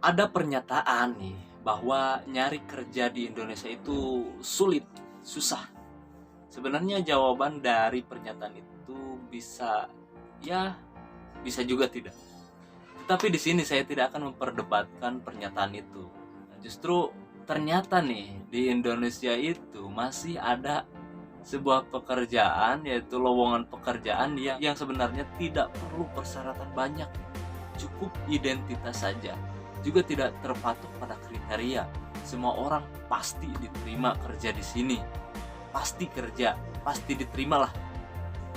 Ada pernyataan nih bahwa nyari kerja di Indonesia itu sulit, susah. Sebenarnya jawaban dari pernyataan itu bisa ya, bisa juga tidak. Tetapi di sini saya tidak akan memperdebatkan pernyataan itu. Nah, justru ternyata nih di Indonesia itu masih ada sebuah pekerjaan, yaitu lowongan pekerjaan yang sebenarnya tidak perlu persyaratan banyak, cukup identitas saja, juga tidak terpatok pada kriteria. Semua orang pasti diterima kerja di sini, pasti kerja, pasti diterima lah,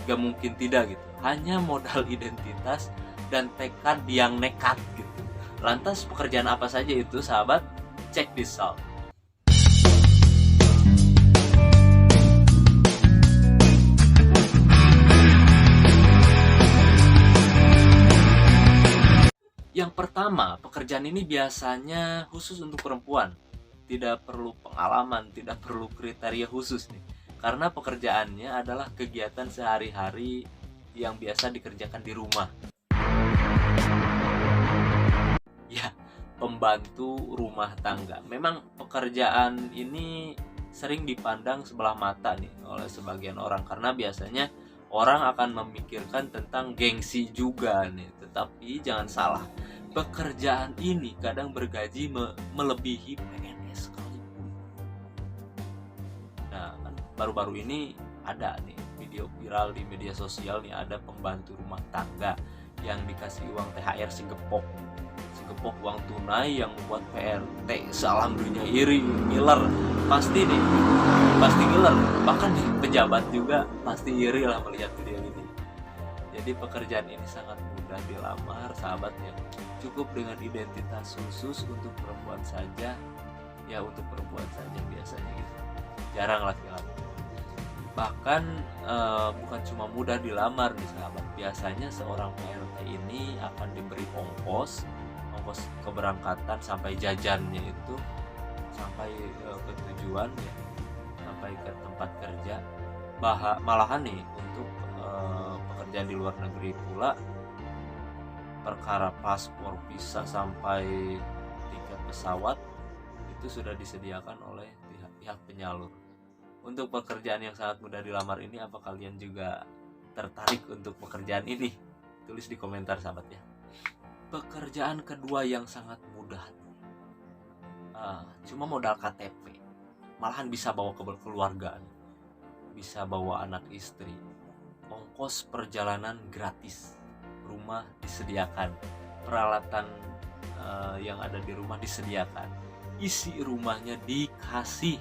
gak mungkin tidak gitu. Hanya modal identitas dan tekad yang nekat gitu. Lantas pekerjaan apa saja itu, sahabat? Check this out. Yang pertama, pekerjaan ini biasanya khusus untuk perempuan. Tidak perlu pengalaman, tidak perlu kriteria khusus nih. Karena pekerjaannya adalah kegiatan sehari-hari yang biasa dikerjakan di rumah. Ya, pembantu rumah tangga. Memang pekerjaan ini sering dipandang sebelah mata nih oleh sebagian orang, karena biasanya orang akan memikirkan tentang gengsi juga nih. Tetapi jangan salah, pekerjaan ini kadang bergaji melebihi PNS sekalipun. Nah, kan baru-baru ini ada nih video viral di media sosial nih, ada pembantu rumah tangga yang dikasih uang THR segepok uang tunai yang buat PRT. Salam dunia iri, ngiler pasti nih, pasti ngiler. Bahkan nih pejabat juga pasti iri lah melihat video ini. Jadi pekerjaan ini sangat mudah dilamar, sahabatnya. Cukup dengan identitas khusus, untuk perempuan saja. Ya, untuk perempuan saja biasanya gitu, jarang laki-laki. Bahkan bukan cuma mudah dilamar nih sahabat, biasanya seorang PRT ini akan diberi ongkos keberangkatan sampai jajannya itu, sampai ke tujuan ya, sampai ke tempat kerja. Malahan nih untuk pekerjaan di luar negeri pula, perkara paspor, visa, sampai tiket pesawat itu sudah disediakan oleh pihak penyalur. Untuk pekerjaan yang sangat mudah dilamar ini, apa kalian juga tertarik untuk pekerjaan ini? Tulis di komentar sahabat ya. Pekerjaan kedua yang sangat mudah, cuma modal KTP, malahan bisa bawa keluarga, bisa bawa anak istri, ongkos perjalanan gratis, rumah disediakan, peralatan yang ada di rumah disediakan, isi rumahnya dikasih,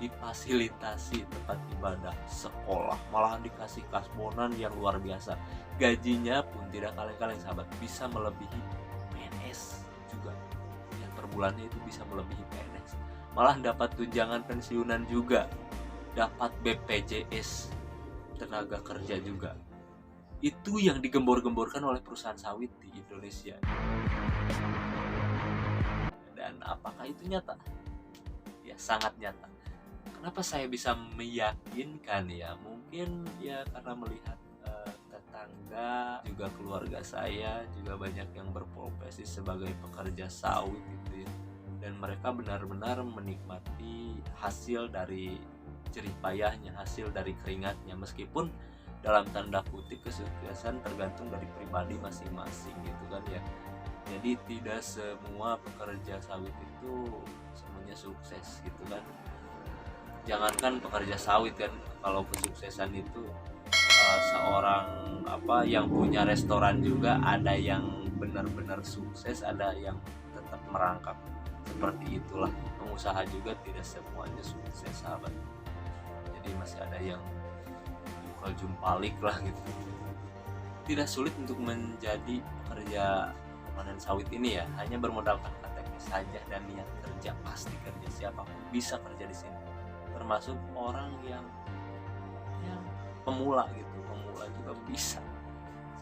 difasilitasi tempat ibadah, sekolah, malahan dikasih kasbonan yang luar biasa. Gajinya pun tidak kaleng-kaleng sahabat, bisa melebihi PNS juga. Yang per bulannya itu bisa melebihi PNS. Malah dapat tunjangan pensiunan juga, dapat BPJS tenaga kerja juga. Itu yang digembor-gemborkan oleh perusahaan sawit di Indonesia. Dan apakah itu nyata? Ya, sangat nyata. Kenapa saya bisa meyakinkan ya? Mungkin ya karena melihat tetangga, juga keluarga saya juga banyak yang berprofesi sebagai pekerja sawit gitu ya. Dan mereka benar-benar menikmati hasil dari jerih payahnya, hasil dari keringatnya. Meskipun dalam tanda kutip kesuksesan tergantung dari pribadi masing-masing gitu kan ya. Jadi tidak semua pekerja sawit itu semuanya sukses gitu kan. Jangankan pekerja sawit kan, kalau kesuksesan itu seorang yang punya restoran juga ada yang benar-benar sukses, ada yang tetap merangkak. Seperti itulah, pengusaha juga tidak semuanya sukses sahabat. Jadi masih ada yang jual jumpalik lah gitu. Tidak sulit untuk menjadi pekerja panen sawit ini ya, hanya bermodalkan KTP saja dan niat kerja. Pasti kerja, siapapun bisa kerja di sini, termasuk orang yang pemula gitu. Pemula juga bisa,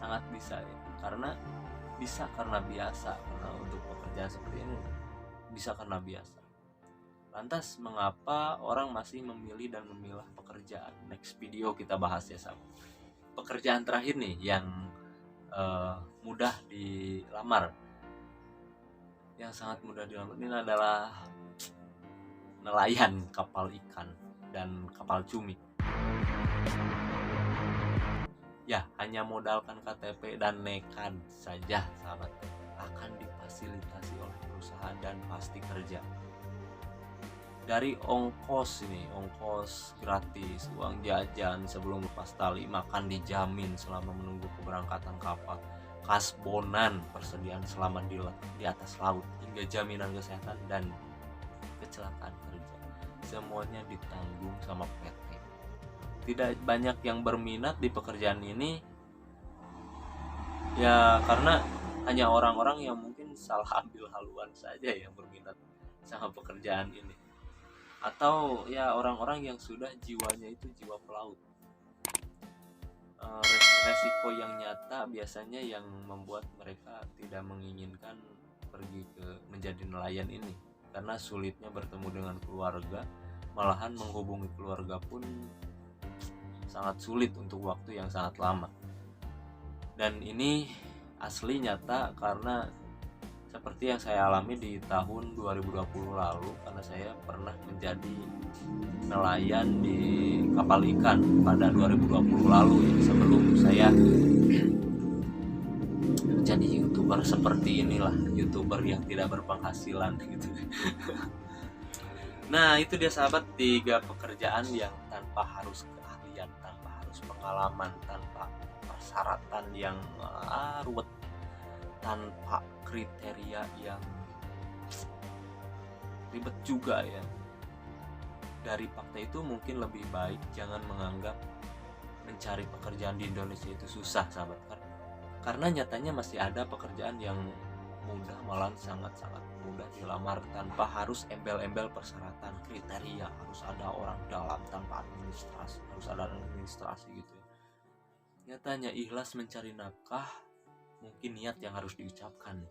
sangat bisa ya, karena biasa. Karena untuk pekerjaan seperti ini bisa karena biasa. Lantas mengapa orang masih memilih dan memilah pekerjaan? Next video kita bahas ya sahabat. Pekerjaan terakhir nih yang mudah dilamar, yang sangat mudah dilakukan adalah nelayan kapal ikan dan kapal cumi. Ya, hanya modalkan KTP dan nekat saja sahabat, akan difasilitasi oleh perusahaan dan pasti kerja. Dari ongkos gratis, uang jajan sebelum lepas tali, makan dijamin selama menunggu keberangkatan kapal, kasbonan persediaan selama di atas laut, hingga jaminan kesehatan dan kecelakaan kerja, semuanya ditanggung sama PT. Tidak banyak yang berminat di pekerjaan ini ya, karena hanya orang-orang yang mungkin salah ambil haluan saja yang berminat sama pekerjaan ini, atau ya orang-orang yang sudah jiwanya itu jiwa pelaut. Resiko yang nyata biasanya yang membuat mereka tidak menginginkan pergi ke menjadi nelayan ini, karena sulitnya bertemu dengan keluarga, malahan menghubungi keluarga pun sangat sulit untuk waktu yang sangat lama. Dan ini asli nyata karena seperti yang saya alami di tahun 2020 lalu, karena saya pernah menjadi nelayan di kapal ikan pada 2020 lalu ya, sebelum saya menjadi YouTuber seperti inilah, YouTuber yang tidak berpenghasilan gitu. Nah, itu dia sahabat, 3 pekerjaan yang tanpa harus keahlian, tanpa harus pengalaman, tanpa persyaratan yang ruwet, tanpa kriteria yang ribet juga ya. Dari fakta itu mungkin lebih baik jangan menganggap mencari pekerjaan di Indonesia itu susah sahabat, karena nyatanya masih ada pekerjaan yang mudah, malah sangat-sangat mudah dilamar tanpa harus embel-embel persyaratan kriteria, harus ada orang dalam tanpa administrasi, harus ada administrasi gitu ya. Nyatanya ikhlas mencari nafkah, mungkin niat yang harus diucapkan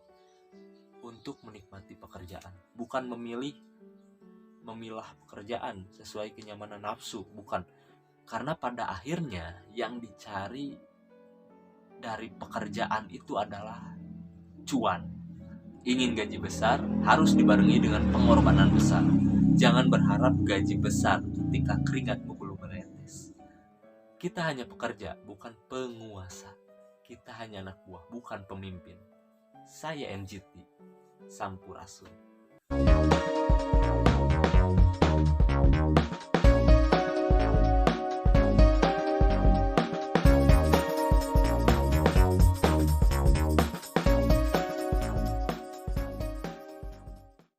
untuk menikmati pekerjaan, bukan memilah pekerjaan sesuai kenyamanan nafsu, bukan. Karena pada akhirnya yang dicari dari pekerjaan itu adalah cuan. Ingin gaji besar harus dibarengi dengan pengorbanan besar. Jangan berharap gaji besar ketika keringatmu belum menetes. Kita hanya pekerja, bukan penguasa. Kita hanya anak buah, bukan pemimpin. Saya NGT, Sampurasun.